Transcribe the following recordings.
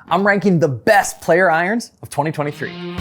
I'm ranking the best player irons of 2023.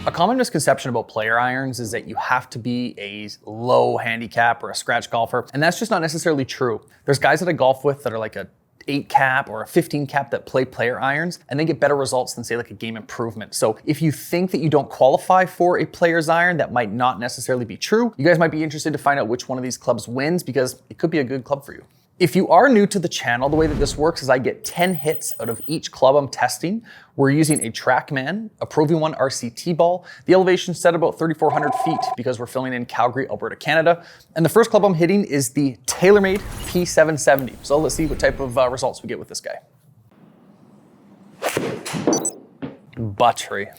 A common misconception about player irons is that you have to be a low handicap or a scratch golfer, and that's just not necessarily true. There's guys that I golf with that are like a 8 cap or a 15 cap that play player irons, and they get better results than say like a game improvement. So if you think that you don't qualify for a player's iron, that might not necessarily be true. You guys might be interested to find out which one of these clubs wins because it could be a good club for you. If you are new to the channel, the way that this works is I get 10 hits out of each club I'm testing. We're using a TrackMan, a Pro V1 RCT ball. The elevation set about 3,400 feet because we're filming in Calgary, Alberta, Canada. And the first club I'm hitting is the Taylormade P770. So let's see what type of results we get with this guy. Buttery.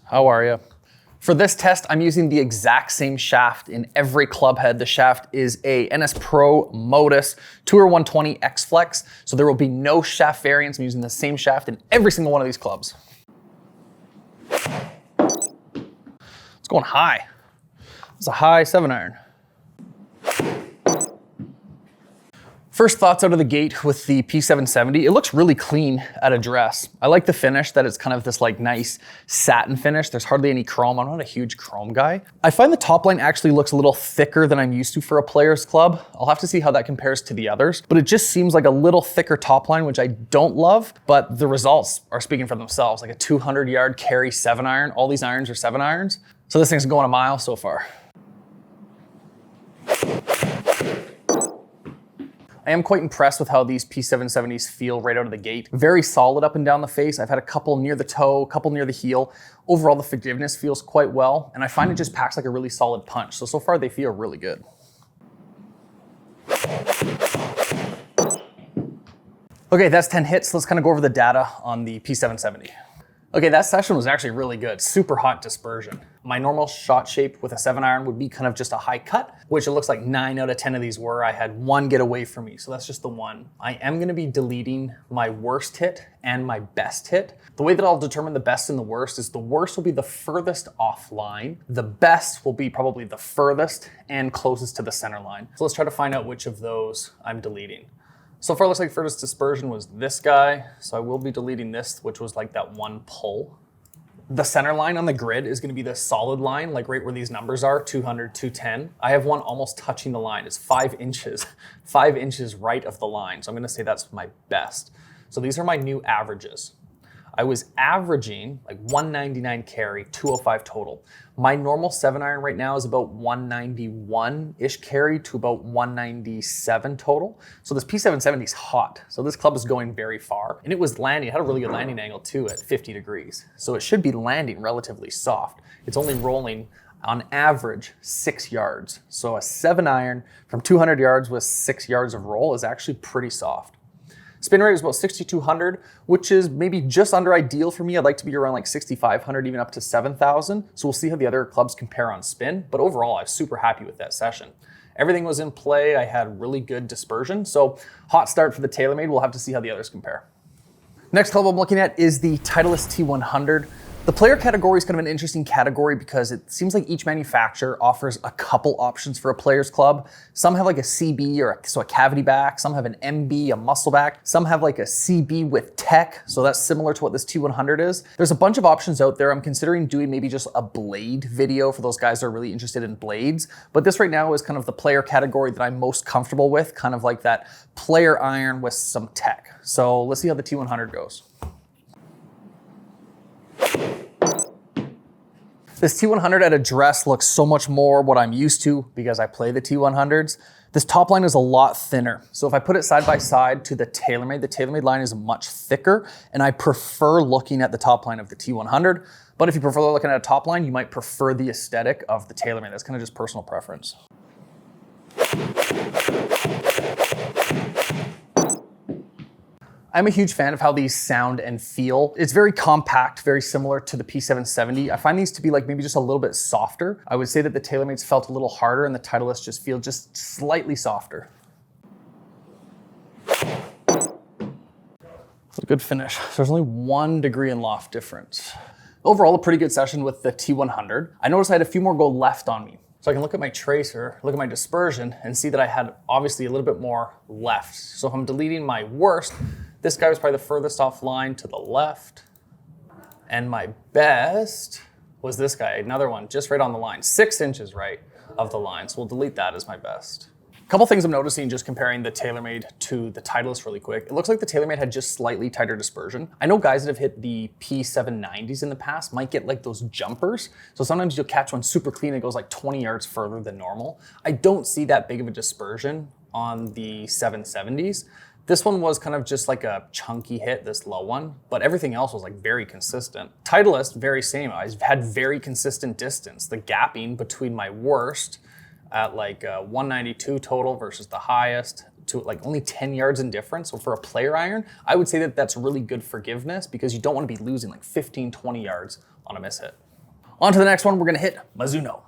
How are you? For this test, I'm using the exact same shaft in every club head. The shaft is a NS Pro Modus Tour 120 X Flex, so there will be no shaft variance. I'm using the same shaft in every single one of these clubs. It's going high. It's a high 7-iron. First thoughts out of the gate with the P770, it looks really clean at address. I like the finish, that it's kind of this like nice satin finish. There's hardly any chrome. I'm not a huge chrome guy. I find the top line actually looks a little thicker than I'm used to for a player's club. I'll have to see how that compares to the others, but it just seems like a little thicker top line, which I don't love, but the results are speaking for themselves. Like a 200-yard carry 7-iron. All these irons are 7-irons. So this thing's going a mile so far. I am quite impressed with how these P770s feel right out of the gate. Very solid up and down the face. I've had a couple near the toe, a couple near the heel. Overall, the forgiveness feels quite well, and I find it just packs like a really solid punch. So far they feel really good. Okay, that's 10 hits. Let's kind of go over the data on the P770. Okay, that session was actually really good. Super hot dispersion. My normal shot shape with a 7-iron would be kind of just a high cut, which it looks like 9 out of 10 of these were. I had one get away from me, so that's just the one. I am gonna be deleting my worst hit and my best hit. The way that I'll determine the best and the worst is the worst will be the furthest offline. The best will be probably the furthest and closest to the center line. So let's try to find out which of those I'm deleting. So far, it looks like furthest dispersion was this guy. So I will be deleting this, which was like that one pull. The center line on the grid is gonna be the solid line, like right where these numbers are, 200, 210. I have one almost touching the line. It's 5 inches, 5 inches right of the line. So I'm gonna say that's my best. So these are my new averages. I was averaging like 199 carry, 205 total. My normal 7-iron right now is about 191-ish carry to about 197 total. So this P770 is hot. So this club is going very far. And it was landing, it had a really good landing angle too at 50 degrees. So it should be landing relatively soft. It's only rolling on average 6 yards. So a 7-iron from 200 yards with 6 yards of roll is actually pretty soft. Spin rate was about 6,200, which is maybe just under ideal for me. I'd like to be around like 6,500, even up to 7,000. So we'll see how the other clubs compare on spin. But overall, I was super happy with that session. Everything was in play. I had really good dispersion. So hot start for the Taylormade. We'll have to see how the others compare. Next club I'm looking at is the Titleist T100. The player category is kind of an interesting category because it seems like each manufacturer offers a couple options for a player's club. Some have like a CB or a cavity back. Some have an MB, a muscle back. Some have like a CB with tech. So that's similar to what this T100 is. There's a bunch of options out there. I'm considering doing maybe just a blade video for those guys that are really interested in blades. But this right now is kind of the player category that I'm most comfortable with, kind of like that player iron with some tech. So let's see how the T100 goes. This T100 at address looks so much more what I'm used to because I play the T100s. This top line is a lot thinner. So if I put it side by side to the Taylormade line is much thicker, and I prefer looking at the top line of the T100. But if you prefer looking at a top line, you might prefer the aesthetic of the Taylormade. That's kind of just personal preference. I'm a huge fan of how these sound and feel. It's very compact, very similar to the P770. I find these to be like maybe just a little bit softer. I would say that the Taylormade's felt a little harder and the Titleist just feel just slightly softer. It's a good finish. So there's only 1 degree in loft difference. Overall, a pretty good session with the T100. I noticed I had a few more go left on me. So I can look at my tracer, look at my dispersion, and see that I had obviously a little bit more left. So if I'm deleting my worst, This guy was probably the furthest offline to the left. And my best was this guy, another one, just right on the line, 6 inches right of the line. So we'll delete that as my best. A couple things I'm noticing just comparing the Taylormade to the Titleist really quick. It looks like the Taylormade had just slightly tighter dispersion. I know guys that have hit the P790s in the past might get like those jumpers. So sometimes you'll catch one super clean and it goes like 20 yards further than normal. I don't see that big of a dispersion on the 770s. This one was kind of just like a chunky hit, this low one, but everything else was like very consistent. Titleist, very same. I've had very consistent distance. The gapping between my worst at like 192 total versus the highest to like only 10 yards in difference. So for a player iron, I would say that that's really good forgiveness because you don't want to be losing like 15, 20 yards on a miss hit. On to the next one, we're gonna hit Mizuno.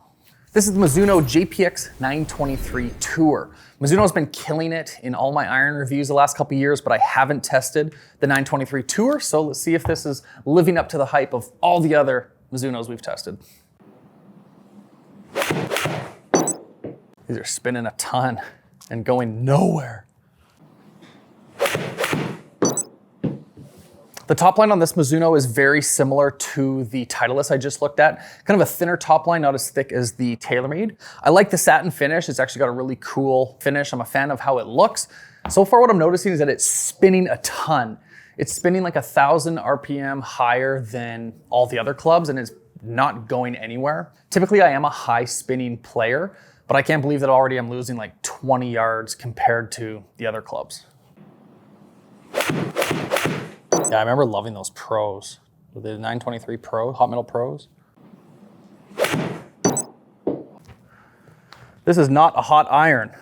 This is the Mizuno JPX 923 Tour. Mizuno's been killing it in all my iron reviews the last couple of years, but I haven't tested the 923 Tour, so let's see if this is living up to the hype of all the other Mizunos we've tested. These are spinning a ton and going nowhere. The top line on this Mizuno is very similar to the Titleist I just looked at. Kind of a thinner top line, not as thick as the Taylormade. I like the satin finish. It's actually got a really cool finish. I'm a fan of how it looks. So far what I'm noticing is that it's spinning a ton. It's spinning like 1,000 RPM higher than all the other clubs and it's not going anywhere. Typically I am a high spinning player, but I can't believe that already I'm losing like 20 yards compared to the other clubs. Yeah, I remember loving those pros. The 923 Pro, Hot Metal Pros. This is not a hot iron.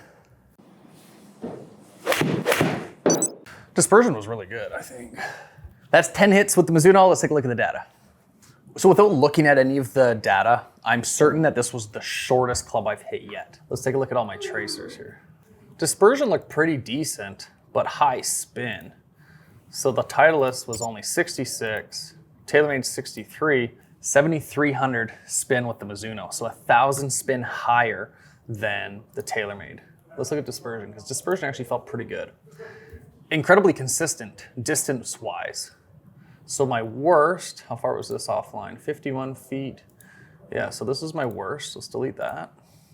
Dispersion was really good, I think. That's 10 hits with the Mizuno. Let's take a look at the data. So without looking at any of the data, I'm certain that this was the shortest club I've hit yet. Let's take a look at all my tracers here. Dispersion looked pretty decent, but high spin. So the Titleist was only 66, Taylormade 63, 7,300 spin with the Mizuno. So 1,000 spin higher than the Taylormade. Let's look at dispersion, because dispersion actually felt pretty good. Incredibly consistent distance-wise. So my worst, how far was this offline? 51 feet. Yeah, so this is my worst. Let's delete that.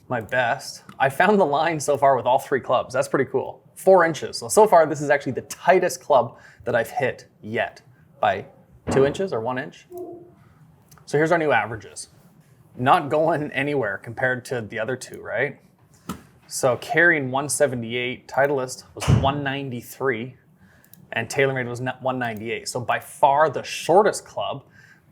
My best. I found the line so far with all 3 clubs. That's pretty cool. 4 inches. So far, this is actually the tightest club that I've hit yet by 2 inches or 1 inch. So here's our new averages. Not going anywhere compared to the other 2, right? So carrying 178, Titleist was 193, and Taylormade was 198. So by far the shortest club,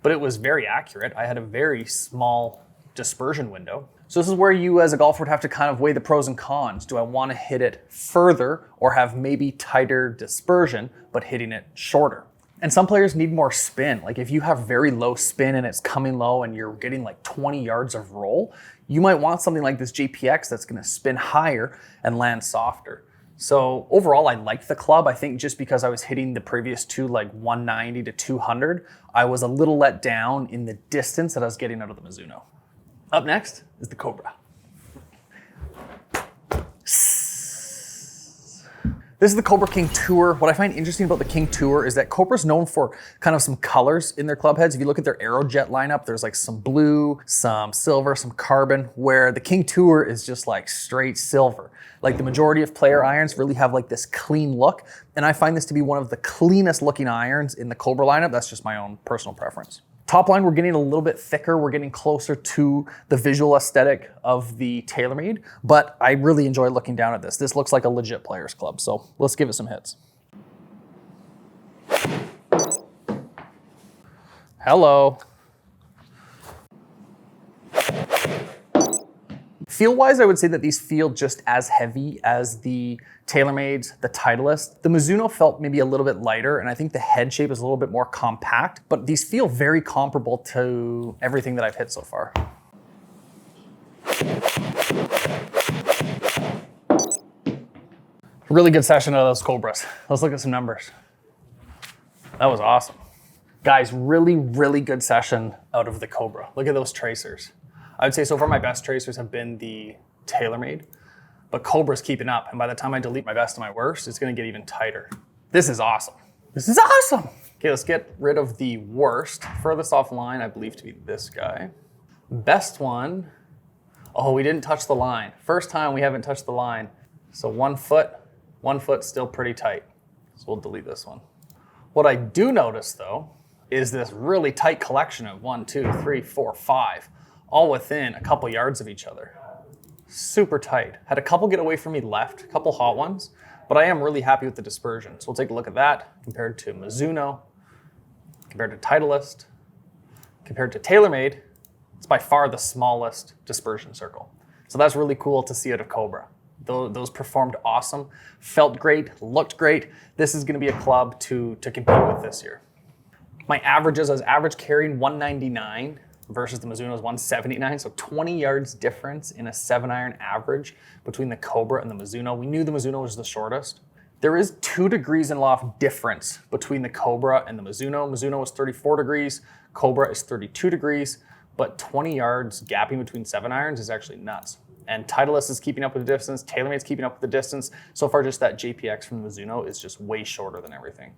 but it was very accurate. I had a very small dispersion window. So this is where you as a golfer would have to kind of weigh the pros and cons. Do I want to hit it further or have maybe tighter dispersion, but hitting it shorter? And some players need more spin. Like if you have very low spin and it's coming low and you're getting like 20 yards of roll, you might want something like this JPX that's going to spin higher and land softer. So overall, I liked the club. I think just because I was hitting the previous 2 like 190 to 200, I was a little let down in the distance that I was getting out of the Mizuno. Up next is the Cobra. This is the Cobra King Tour. What I find interesting about the King Tour is that Cobra's known for kind of some colors in their club heads. If you look at their Aerojet lineup, there's like some blue, some silver, some carbon, where the King Tour is just like straight silver. Like the majority of player irons really have like this clean look. And I find this to be one of the cleanest looking irons in the Cobra lineup. That's just my own personal preference. Top line, we're getting a little bit thicker. We're getting closer to the visual aesthetic of the Taylormade, but I really enjoy looking down at this. This looks like a legit player's club, so let's give it some hits. Hello. Feel-wise, I would say that these feel just as heavy as the Taylormades, the Titleist. The Mizuno felt maybe a little bit lighter, and I think the head shape is a little bit more compact, but these feel very comparable to everything that I've hit so far. Really good session out of those Cobras. Let's look at some numbers. That was awesome. Guys, really, really good session out of the Cobra. Look at those tracers. I would say so far my best tracers have been the Taylormade, but Cobra's keeping up. And by the time I delete my best and my worst, it's gonna get even tighter. This is awesome. This is awesome. Okay, let's get rid of the worst. Furthest off line, I believe to be this guy. Best one, oh, we didn't touch the line. First time we haven't touched the line. So 1 foot still pretty tight. So we'll delete this one. What I do notice though, is this really tight collection of 1, 2, 3, 4, 5, all within a couple yards of each other. Super tight. Had a couple get away from me left, a couple hot ones, but I am really happy with the dispersion. So we'll take a look at that compared to Mizuno, compared to Titleist, compared to Taylormade. It's by far the smallest dispersion circle. So that's really cool to see out of Cobra. Those performed awesome, felt great, looked great. This is gonna be a club to compete with this year. My averages, I was average carrying 199 versus the Mizuno's 179, so 20 yards difference in a 7-iron average between the Cobra and the Mizuno. We knew the Mizuno was the shortest. There is 2 degrees in loft difference between the Cobra and the Mizuno. Mizuno is 34 degrees, Cobra is 32 degrees, but 20 yards gapping between 7-irons is actually nuts. And Titleist is keeping up with the distance, TaylorMade's keeping up with the distance. So far, just that JPX from the Mizuno is just way shorter than everything.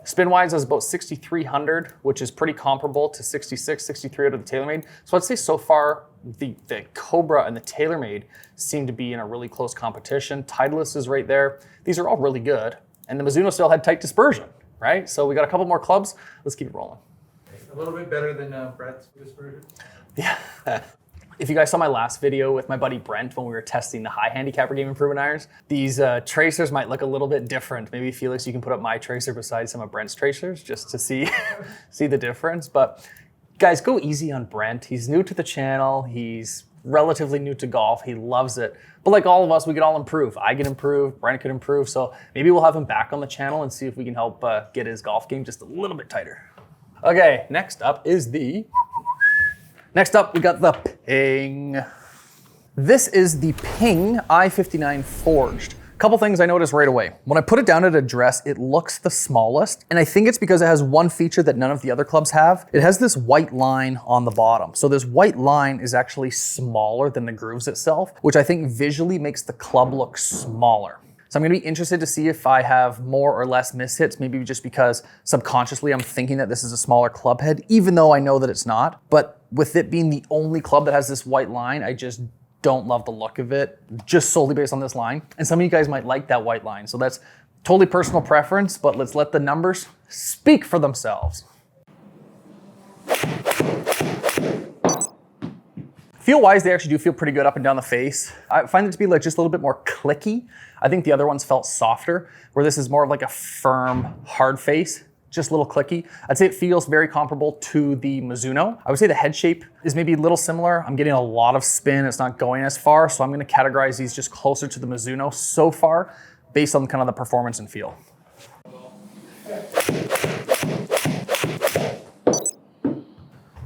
Spin-wise, I was about 6,300, which is pretty comparable to 66, 63 out of the TaylorMade. So I'd say so far, the Cobra and the TaylorMade seem to be in a really close competition. Titleist is right there. These are all really good. And the Mizuno still had tight dispersion, right? So we got a couple more clubs. Let's keep it rolling. A little bit better than Brett's dispersion. Yeah. If you guys saw my last video with my buddy Brent when we were testing the high handicapper game improvement irons, these tracers might look a little bit different. Maybe Felix, you can put up my tracer beside some of Brent's tracers just to see, see the difference. But guys, go easy on Brent. He's new to the channel. He's relatively new to golf. He loves it. But like all of us, we could all improve. I can improve, Brent could improve. So maybe we'll have him back on the channel and see if we can help get his golf game just a little bit tighter. Okay, next up, we got the Ping. This is the Ping I59 Forged. Couple things I noticed right away. When I put it down at address, it looks the smallest, and I think it's because it has one feature that none of the other clubs have. It has this white line on the bottom. So this white line is actually smaller than the grooves itself, which I think visually makes the club look smaller. So I'm gonna be interested to see if I have more or less mishits, maybe just because subconsciously I'm thinking that this is a smaller club head, even though I know that it's not. But with it being the only club that has this white line, I just don't love the look of it, just solely based on this line. And some of you guys might like that white line. So that's totally personal preference, but let's let the numbers speak for themselves. Feel-wise, they actually do feel pretty good up and down the face. I find it to be like just a little bit more clicky. I think the other ones felt softer, where this is more of like a firm, hard face, just a little clicky. I'd say it feels very comparable to the Mizuno. I would say the head shape is maybe a little similar. I'm getting a lot of spin, it's not going as far, so I'm gonna categorize these just closer to the Mizuno so far, based on kind of the performance and feel.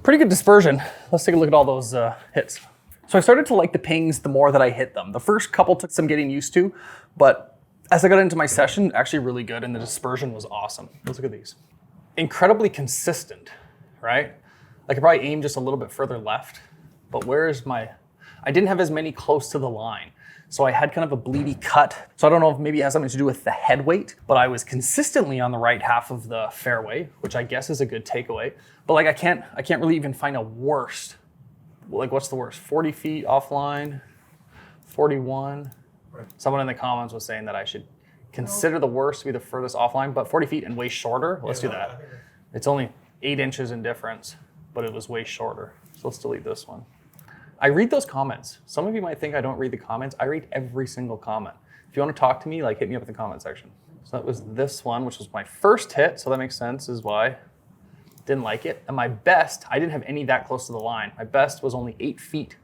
Pretty good dispersion. Let's take a look at all those hits. So I started to like the Pings the more that I hit them. The first couple took some getting used to, but as I got into my session, actually really good, and the dispersion was awesome. Let's look at these. Incredibly consistent, right? I could probably aim just a little bit further left, but where's my, I didn't have as many close to the line. So I had kind of a bleedy cut. So I don't know if maybe it has something to do with the head weight, but I was consistently on the right half of the fairway, which I guess is a good takeaway. But like I can't really even find a worst. Like what's the worst? 40 feet offline, 41. Right. Someone in the comments was saying that I should consider the worst to be the furthest offline, but 40 feet and way shorter. Let's do that. It's only 8 inches in difference, but it was way shorter. So let's delete this one. I read those comments. Some of you might think I don't read the comments. I read every single comment. If you want to talk to me, like hit me up in the comment section. So that was this one, which was my first hit. So that makes sense, is why I didn't like it. And my best, I didn't have any that close to the line. My best was only 8 feet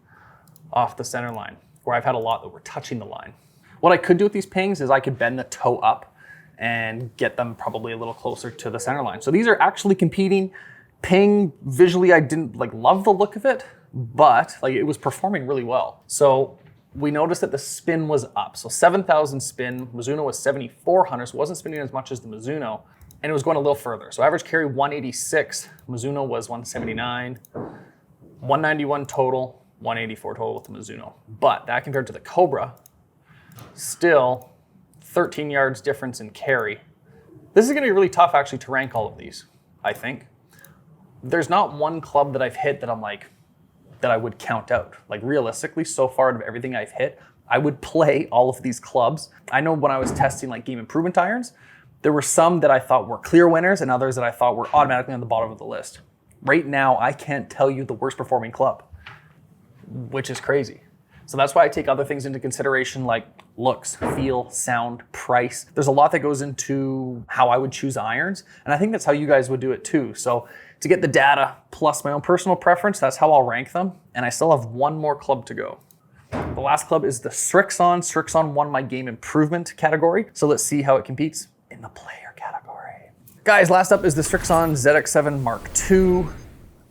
off the center line, where I've had a lot that were touching the line. What I could do with these Pings is I could bend the toe up and get them probably a little closer to the center line. So these are actually competing. Ping, visually I didn't like love the look of it, but like it was performing really well. So we noticed that the spin was up. So 7,000 spin, Mizuno was 7,400, so it wasn't spinning as much as the Mizuno, and it was going a little further. So average carry 186, Mizuno was 179, 191 total, 184 total with the Mizuno. But that compared to the Cobra, still 13 yards difference in carry This is gonna be really tough actually to rank all of these, I think. There's not one club that I've hit that I'm like, that I would count out. Like realistically, so far out of everything I've hit, I would play all of these clubs. I know when I was testing like game improvement irons, there were some that I thought were clear winners and others that I thought were automatically on the bottom of the list. Right now, I can't tell you the worst performing club, which is crazy. So that's why I take other things into consideration like looks, feel, sound, price. There's a lot that goes into how I would choose irons, and I think that's how you guys would do it too. So to get the data plus my own personal preference, that's how I'll rank them, and I still have one more club to go. The last club is the Srixon. Srixon won my game improvement category, so let's see how it competes in the player category. Guys, last up is the Srixon ZX7 Mark II.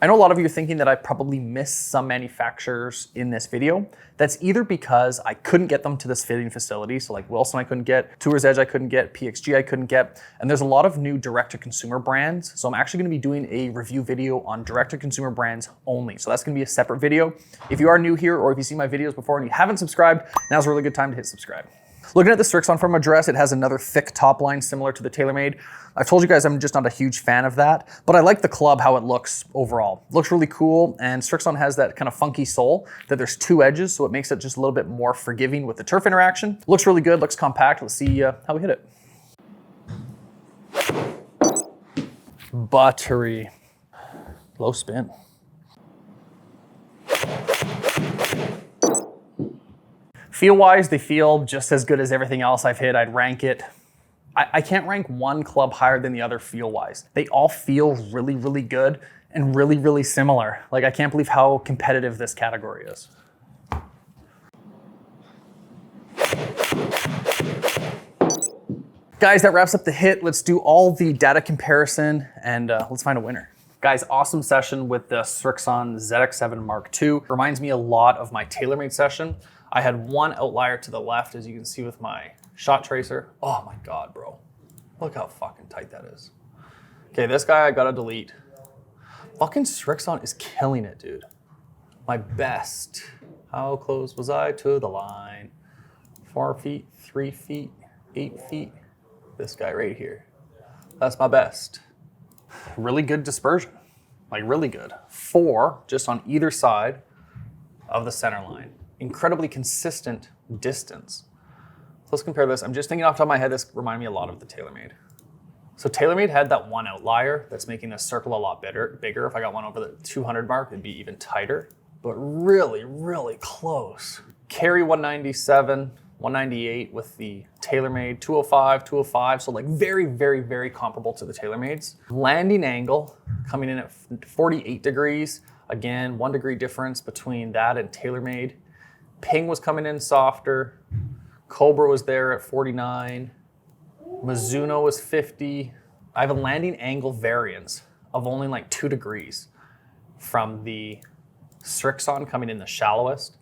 I know a lot of you are thinking that I probably missed some manufacturers in this video. That's either because I couldn't get them to this fitting facility, so like Wilson I couldn't get, Tours Edge I couldn't get, PXG I couldn't get, and there's a lot of new direct-to-consumer brands, so I'm actually gonna be doing a review video on direct-to-consumer brands only, so that's gonna be a separate video. If you are new here, or if you've seen my videos before and you haven't subscribed, now's a really good time to hit subscribe. Looking at the Srixon from address, it has another thick top line similar to the Taylormade. I've told you guys I'm just not a huge fan of that, but I like the club, how it looks overall. It looks really cool, and Srixon has that kind of funky sole that there's two edges, so it makes it just a little bit more forgiving with the turf interaction. Looks really good, looks compact. Let's see how we hit it. Buttery. Low spin. Feel-wise, they feel just as good as everything else I've hit. I'd rank it. I can't rank one club higher than the other feel-wise. They all feel really, really good and really, really similar. Like, I can't believe how competitive this category is. Guys, that wraps up the hit. Let's do all the data comparison and let's find a winner. Guys, awesome session with the Srixon ZX7 Mark II. Reminds me a lot of my Taylormade session. I had one outlier to the left, as you can see with my shot tracer. Oh my God, bro. Look how fucking tight that is. Okay, this guy I gotta delete. Fucking Srixon is killing it, dude. My best. How close was I to the line? 4 feet, 3 feet, 8 feet. This guy right here. That's my best. Really good dispersion, like really good. 4 just on either side of the center line. Incredibly consistent distance. So let's compare this. I'm just thinking off the top of my head, this reminded me a lot of the Taylormade. So Taylormade had that one outlier that's making this circle a lot bigger. If I got one over the 200 mark, it'd be even tighter, but really, really close. Carry 197, 198 with the Taylormade, 205, 205. So like very, very, very comparable to the Taylormades. Landing angle coming in at 48 degrees. Again, 1 degree difference between that and Taylormade. Ping was coming in softer. Cobra was there at 49. Mizuno was 50. I have a landing angle variance of only like 2 degrees from the Srixon coming in the shallowest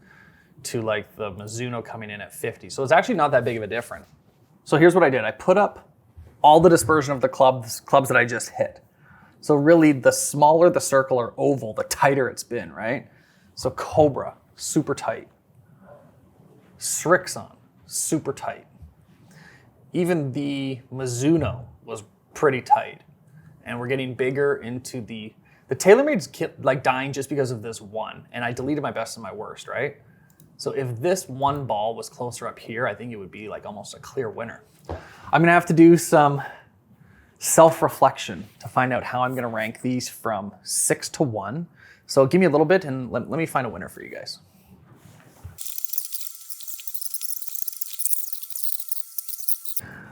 to like the Mizuno coming in at 50. So it's actually not that big of a difference. So here's what I did. I put up all the dispersion of the clubs that I just hit. So really the smaller the circle or oval, the tighter it's been, right? So Cobra, super tight. Srixon, super tight. Even the Mizuno was pretty tight. And we're getting bigger into the Taylormade's like dying just because of this one. And I deleted my best and my worst, right? So if this one ball was closer up here, I think it would be like almost a clear winner. I'm gonna have to do some self-reflection to find out how I'm gonna rank these from 6 to 1. So give me a little bit and let me find a winner for you guys.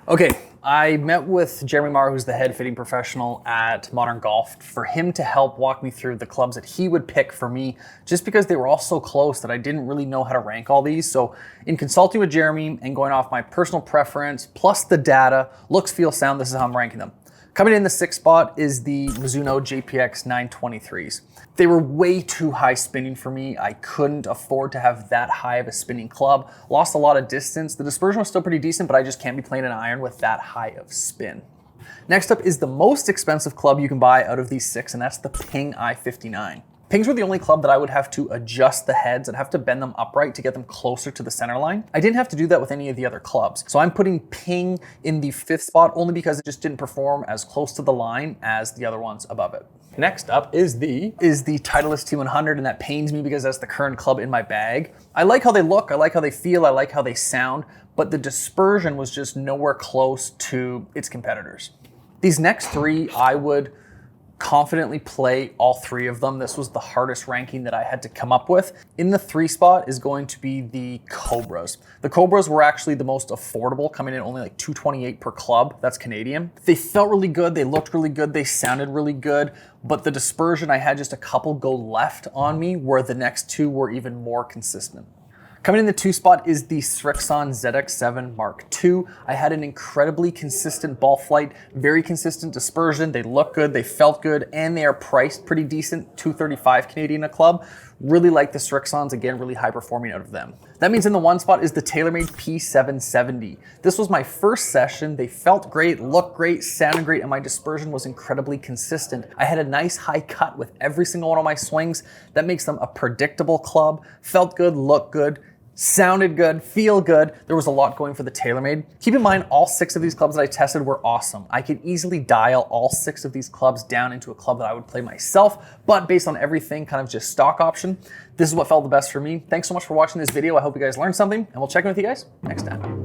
Okay, I met with Jeremy Marr, who's the head fitting professional at Modern Golf, for him to help walk me through the clubs that he would pick for me, just because they were all so close that I didn't really know how to rank all these. So in consulting with Jeremy and going off my personal preference, plus the data, looks, feel, sound, this is how I'm ranking them. Coming in the 6th spot is the Mizuno JPX 923s. They were way too high spinning for me. I couldn't afford to have that high of a spinning club. Lost a lot of distance. The dispersion was still pretty decent, but I just can't be playing an iron with that high of spin. Next up is the most expensive club you can buy out of these 6, and that's the Ping I59. Pings were the only club that I would have to adjust the heads. I'd have to bend them upright to get them closer to the center line. I didn't have to do that with any of the other clubs. So I'm putting ping in the 5th spot only because it just didn't perform as close to the line as the other ones above it. Next up is the Titleist T100, and that pains me because that's the current club in my bag. I like how they look, I like how they feel, I like how they sound, but the dispersion was just nowhere close to its competitors. These next 3, I would confidently play all 3 of them. This was the hardest ranking that I had to come up with. In the 3 spot is going to be the Cobras. The Cobras were actually the most affordable, coming in only like $228 per club. That's Canadian. They felt really good, they looked really good, they sounded really good, but the dispersion, I had just a couple go left on me, where the next 2 were even more consistent. Coming in the 2 spot is the Srixon ZX7 MKII. I had an incredibly consistent ball flight, very consistent dispersion. They look good, they felt good, and they are priced pretty decent, $235 Canadian a club. Really like the Srixons, again, really high performing out of them. That means in the 1 spot is the Taylormade P770. This was my first session. They felt great, looked great, sounded great, and my dispersion was incredibly consistent. I had a nice high cut with every single one of my swings. That makes them a predictable club. Felt good, looked good, sounded good, feel good. There was a lot going for the Taylormade. Keep in mind, all 6 of these clubs that I tested were awesome. I could easily dial all 6 of these clubs down into a club that I would play myself, but based on everything, kind of just stock option, this is what felt the best for me. Thanks so much for watching this video. I hope you guys learned something, and we'll check in with you guys next time.